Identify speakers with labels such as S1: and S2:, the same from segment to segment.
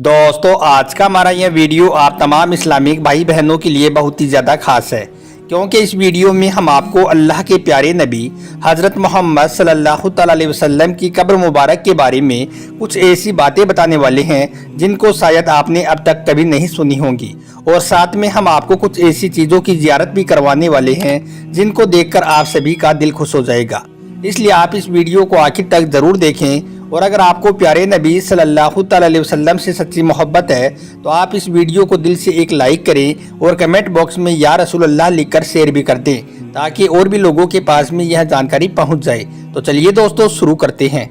S1: दोस्तों आज का हमारा यह वीडियो आप तमाम इस्लामिक भाई बहनों के लिए बहुत ही ज़्यादा खास है, क्योंकि इस वीडियो में हम आपको अल्लाह के प्यारे नबी हज़रत मोहम्मद सल्लल्लाहु अलैहि वसल्लम की कब्र मुबारक के बारे में कुछ ऐसी बातें बताने वाले हैं जिनको शायद आपने अब तक कभी नहीं सुनी होंगी। और साथ में हम आपको कुछ ऐसी चीज़ों की ज़ियारत भी करवाने वाले हैं जिनको देखकर आप सभी का दिल खुश हो जाएगा। इसलिए आप इस वीडियो को आखिर तक ज़रूर देखें। और अगर आपको प्यारे नबी सल्लल्लाहु अलैहि वसल्लम से सच्ची मोहब्बत है तो आप इस वीडियो को दिल से एक लाइक करें और कमेंट बॉक्स में या रसूलुल्लाह लिखकर शेयर भी कर दें, ताकि और भी लोगों के पास में यह जानकारी पहुंच जाए। तो चलिए दोस्तों शुरू करते हैं।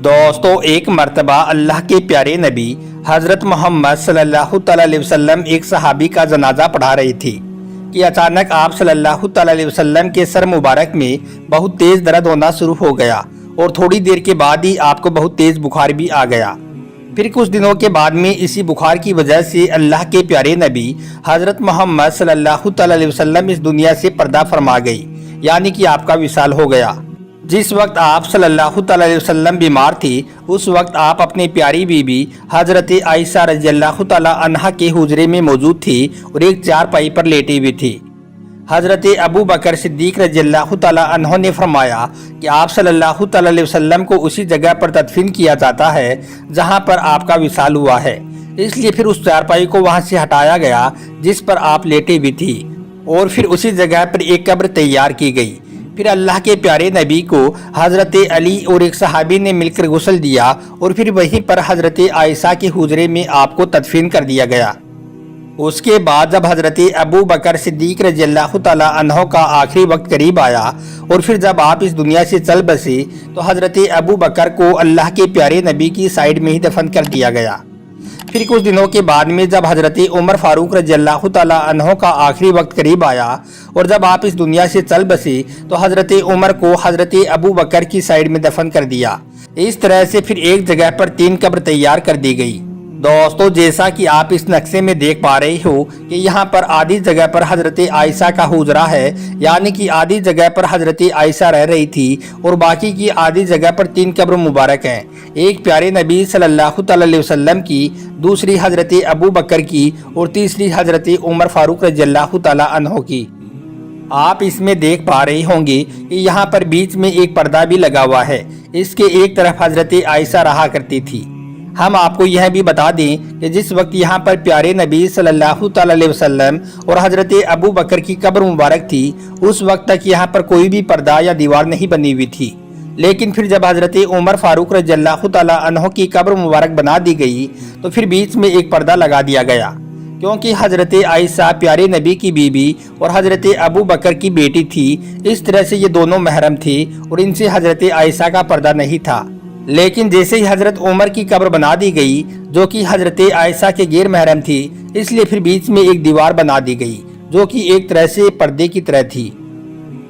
S1: दोस्तों एक मर्तबा अल्लाह के प्यारे नबी हज़रत मोहम्मद सल्लल्लाहु अलैहि वसल्लम एक सहाबी का जनाजा पढ़ा रहे थे कि अचानक आप सल्लल्लाहु अलैहि वसल्लम के सर मुबारक में बहुत तेज़ दर्द होना शुरू हो गया और थोड़ी देर के बाद ही आपको बहुत तेज़ बुखार भी आ गया। फिर कुछ दिनों के बाद में इसी बुखार की वजह से अल्लाह के प्यारे नबी हज़रत मोहम्मद सल्लल्लाहु अलैहि वसल्लम इस दुनिया से पर्दा फरमा गई, यानी कि आपका विसाल हो गया। जिस वक्त आप सल्लल्लाहु अलैहि वसल्लम बीमार थी उस वक्त आप अपनी प्यारी बीबी हज़रत आयशा रज़ियल्लाहु तआला अन्हा के हुजरे में मौजूद थी और एक चारपाई पर लेटी हुई थी। हज़रत अबू बकर सिद्दीक़ रज़ियल्लाहु तआला अन्हु ने फरमाया कि आप सल्लल्लाहु अलैहि वसल्लम को उसी जगह पर तदफीन किया जाता है जहां पर आपका विसाल हुआ है, इसलिए फिर उस चारपाई को वहां से हटाया गया जिस पर आप लेटे हुई थी और फिर उसी जगह पर एक कब्र तैयार की गई। फिर अल्लाह के प्यारे नबी को हज़रत अली और एक सहाबी ने मिलकर गुस्ल दिया और फिर वहीं पर हज़रत आयशा के हुजरे में आपको तदफीन कर दिया गया। उसके बाद जब हज़रत अबू बकर सिद्दीक़ रज़ियल्लाहु तआला अन्हु का आखिरी वक्त करीब आया और फिर जब आप इस दुनिया से चल बसे तो हज़रत अबू बकर को अल्लाह के प्यारे नबी की साइड में ही दफन कर दिया गया। फिर कुछ दिनों के बाद में जब हज़रत उमर फारूक रज़ियल्लाहु तआला अन्हु का आखिरी वक्त करीब आया और जब आप इस दुनिया से चल बसे तो हज़रत उमर को हज़रत अबू बकर की साइड में दफन कर दिया। इस तरह से फिर एक जगह पर 3 कब्र तैयार कर दी गई। दोस्तों जैसा कि आप इस नक्शे में देख पा रहे हो कि यहाँ पर आधी जगह पर हज़रत आयशा का हुजरा है, यानी कि आधी जगह पर हज़रत आयशा रह रही थी और बाकी की आधी जगह पर 3 कब्र मुबारक हैं। एक प्यारे नबी सल्लल्लाहु अलैहि वसल्लम की, दूसरी हज़रत अबू बकर की और तीसरी हज़रत उमर फारूक रज़ियल्लाहु तआला अन्हु की। आप इसमें देख पा रहे होंगे कि यहाँ पर बीच में एक पर्दा भी लगा हुआ है। इसके एक तरफ हज़रत आयशा रहा करती थी। हम आपको यह भी बता दें कि जिस वक्त यहाँ पर प्यारे नबी सल्लल्लाहु अलैहि वसल्लम और हज़रत अबू बकर की कब्र मुबारक थी उस वक्त तक यहाँ पर कोई भी पर्दा या दीवार नहीं बनी हुई थी। लेकिन फिर जब हज़रत उमर फारूक रज़ियल्लाहु तआला अन्हु की कब्र मुबारक बना दी गई तो फिर बीच में एक पर्दा लगा दिया गया, क्योंकि हज़रत आयशा प्यारे नबी की बीबी और हज़रत अबू बकर की बेटी थी। इस तरह से ये दोनों महरम थे और इनसे हज़रत आयशा का पर्दा नहीं था। लेकिन जैसे ही हज़रत उमर की कब्र बना दी गई जो कि हज़रत आयशा के गैर महरम थी, इसलिए फिर बीच में एक दीवार बना दी गई जो कि एक तरह से पर्दे की तरह थी।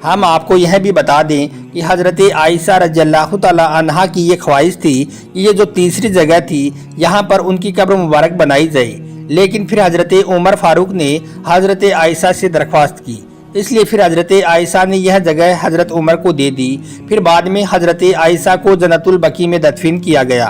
S1: हम आपको यह भी बता दें कि हज़रत आयशा रज़ियल्लाहु तआला अन्हा की ये ख्वाहिश थी कि ये जो तीसरी जगह थी यहाँ पर उनकी कब्र मुबारक बनाई जाए, लेकिन फिर हज़रत उमर फारूक ने हज़रत आयशा से दरख्वास्त की, इसलिए फिर हज़रत आयशा ने यह जगह हज़रत उमर को दे दी। फिर बाद में हज़रत आयशा को जन्नतुल बकी में दफन किया गया।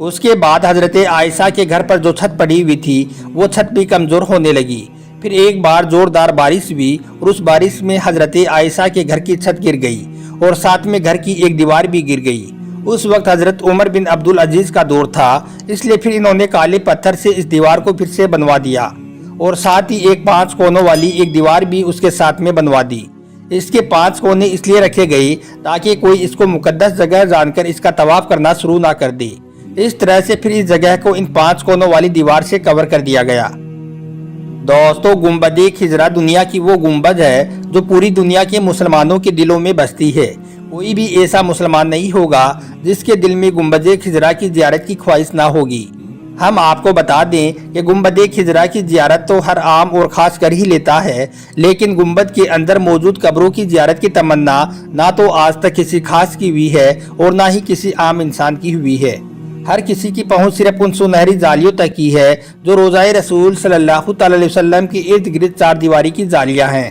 S1: उसके बाद हज़रत आयशा के घर पर जो छत पड़ी हुई थी वो छत भी कमज़ोर होने लगी। फिर एक बार ज़ोरदार बारिश हुई और उस बारिश में हज़रत आयशा के घर की छत गिर गई और साथ में घर की एक दीवार भी गिर गई। उस वक्त हज़रत उमर बिन अब्दुल अजीज़ का दौर था, इसलिए फिर इन्होंने काले पत्थर से इस दीवार को फिर से बनवा दिया और साथ ही एक 5 कोनों वाली एक दीवार भी उसके साथ में बनवा दी। इसके 5 कोने इसलिए रखे गए ताकि कोई इसको मुकद्दस जगह जानकर इसका तवाफ करना शुरू ना कर दे। इस तरह से फिर इस जगह को इन 5 कोनों वाली दीवार से कवर कर दिया गया। दोस्तों गुंबद-ए खिजरा दुनिया की वो गुंबद है जो पूरी दुनिया के मुसलमानों के दिलों में बसती है। कोई भी ऐसा मुसलमान नहीं होगा जिसके दिल में गुंबद-ए खिजरा की ज़ियारत की ख्वाहिश ना होगी। हम आपको बता दें कि गुंबद-ए खिजरा की ज़ियारत तो हर आम और ख़ास कर ही लेता है, लेकिन गुंबद के अंदर मौजूद कब्रों की ज़ियारत की तमन्ना ना तो आज तक किसी खास की हुई है और ना ही किसी आम इंसान की हुई है। हर किसी की पहुंच सिर्फ उन सुनहरी जालियों तक की है जो रोज़ाए रसूल सल्लल्लाहु अलैहि वसल्लम के इर्द गिर्द 4 दीवारी की जालियाँ हैं।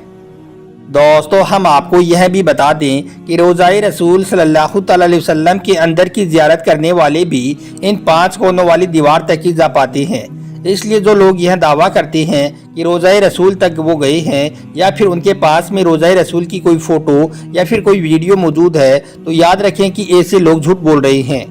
S1: दोस्तों हम आपको यह भी बता दें कि रोज़ाए रसूल सल्लल्लाहु अलैहि वसल्लम के अंदर की ज़ियारत करने वाले भी इन 5 कोनों वाली दीवार तक ही जा पाते हैं। इसलिए जो लोग यह दावा करते हैं कि रोज़ाए रसूल तक वो गए हैं या फिर उनके पास में रोज़ाए रसूल की कोई फ़ोटो या फिर कोई वीडियो मौजूद है, तो याद रखें कि ऐसे लोग झूठ बोल रहे हैं।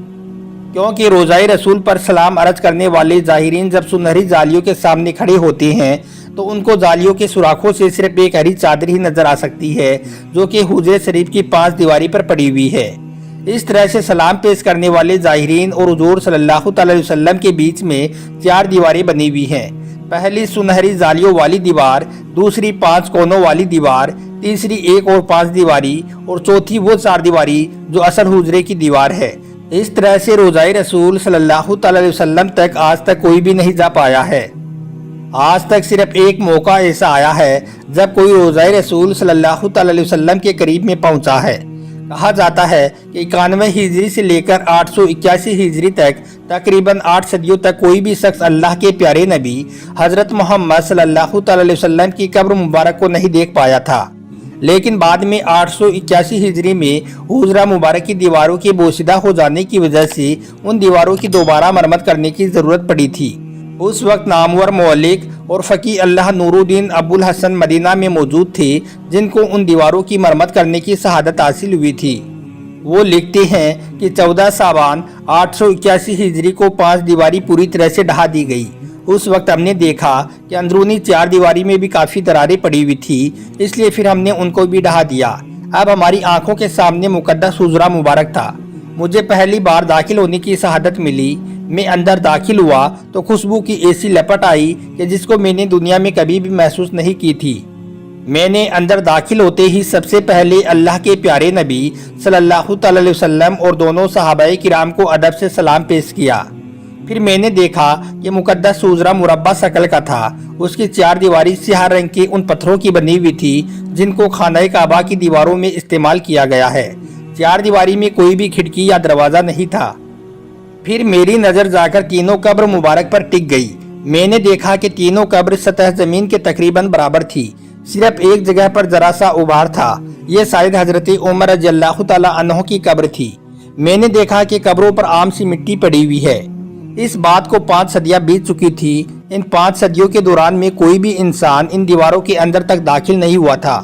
S1: क्योंकि रोज़ाए रसूल पर सलाम अर्ज करने वाले ज़ाहिरीन जब सुनहरी जालियों के सामने खड़े होते हैं तो उनको जालियों के सुराखों से सिर्फ एक हरी चादर ही नजर आ सकती है, जो कि हुजरे शरीफ की 5 दीवारी पर पड़ी हुई है। इस तरह से सलाम पेश करने वाले ज़ाहिरीन और हुजूर सल्लल्लाहु अलैहि वसल्लम के बीच में 4 दीवारें बनी हुई हैं। पहली सुनहरी जालियों वाली दीवार, दूसरी 5 कोनों वाली दीवार, तीसरी 1 और 5 दीवारी और चौथी वो 4 दीवारी जो असल हुजरे की दीवार है। इस तरह से रोज़ाए रसूल सल्लल्लाहु अलैहि वसल्लम तक आज तक कोई भी नहीं जा पाया है। आज तक सिर्फ एक मौका ऐसा आया है जब कोई रोज़ाए रसूल सल्लल्लाहु अलैहि वसल्लम के करीब में पहुंचा है। कहा जाता है कि 91 हिजरी से लेकर 881 हिजरी तक तकरीबन 8 सदियों तक कोई भी शख्स अल्लाह के प्यारे नबी हज़रत मोहम्मद सल्लल्लाहु अलैहि वसल्लम की कब्र मुबारक को नहीं देख पाया था। लेकिन बाद में 881 हिजरी में हुजरा मुबारक की दीवारों के बोसीदा हो जाने की वजह से उन दीवारों की दोबारा मरम्मत करने की ज़रूरत पड़ी थी। उस वक्त नामवर मौलिक और फ़की अल्लाह नूरुद्दीन अबुल हसन मदीना में मौजूद थे, जिनको उन दीवारों की मरम्मत करने की शहादत हासिल हुई थी। वो लिखते हैं कि 14 सावन 881 हिजरी को 5 दीवारी पूरी तरह से ढहा दी गई। उस वक्त हमने देखा कि अंदरूनी 4 दीवारी में भी काफ़ी दरारें पड़ी हुई थी, इसलिए फिर हमने उनको भी ढहा दिया। अब हमारी आंखों के सामने मुकद्दस हुजरा मुबारक था। मुझे पहली बार दाखिल होने की शहादत मिली। मैं अंदर दाखिल हुआ तो खुशबू की ऐसी लपट आई कि जिसको मैंने दुनिया में कभी भी महसूस नहीं की थी। मैंने अंदर दाखिल होते ही सबसे पहले अल्लाह के प्यारे नबी सल्लल्लाहु अलैहि वसल्लम और दोनों सहाबाए किराम को अदब से सलाम पेश किया। फिर मैंने देखा कि मुकद्दस हुजरा मुरब्बा शक्ल का था। उसकी 4 दीवारी स्याह रंग के उन पत्थरों की बनी हुई थी जिनको खाना काबा की दीवारों में इस्तेमाल किया गया है। 4 दीवारी में कोई भी खिड़की या दरवाज़ा नहीं था। फिर मेरी नज़र जाकर तीनों कब्र मुबारक पर टिक गई। मैंने देखा कि तीनों कब्र सतह ज़मीन के तकरीबन बराबर थी। सिर्फ एक जगह पर जरा सा उभार था। ये शायद हजरत उमर रज़ियल्लाहु ताला अन्हु की कब्र थी। मैंने देखा कि कब्रों पर आम सी मिट्टी पड़ी हुई है। इस बात को 5 सदियां बीत चुकी थी। इन 5 सदियों के दौरान में कोई भी इंसान इन दीवारों के अंदर तक दाखिल नहीं हुआ था।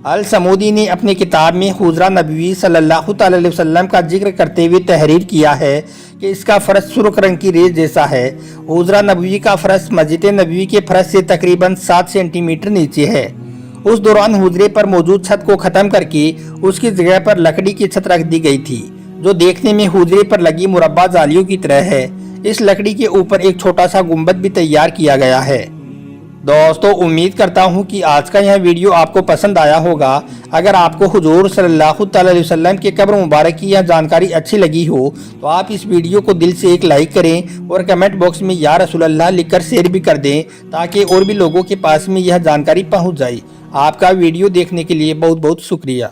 S1: अल समूदी ने अपनी किताब में हुजरा नबवी सल्लल्लाहु अलैहि वसल्लम का जिक्र करते हुए तहरीर किया है कि इसका फर्श सुर्ख रंग की रेत जैसा है। हुजरा नबवी का फर्श मस्जिद नबवी के फर्श से तकरीबन 7 सेंटीमीटर नीचे है। उस दौरान हुजरे पर मौजूद छत को ख़त्म करके उसकी जगह पर लकड़ी की छत रख दी गई थी, जो देखने में हुजरे पर लगी मुरब्बा जालियों की तरह है। इस लकड़ी के ऊपर एक छोटा सा गुंबद भी तैयार किया गया है। दोस्तों, उम्मीद करता हूँ कि आज का यह वीडियो आपको पसंद आया होगा। अगर आपको हुजूर सल्लल्लाहु अलैहि वसल्लम के कब्र मुबारक की यह जानकारी अच्छी लगी हो तो आप इस वीडियो को दिल से एक लाइक करें और कमेंट बॉक्स में या रसूल अल्लाह लिखकर शेयर भी कर दें, ताकि और भी लोगों के पास में यह जानकारी पहुँच जाए। आपका वीडियो देखने के लिए बहुत बहुत शुक्रिया।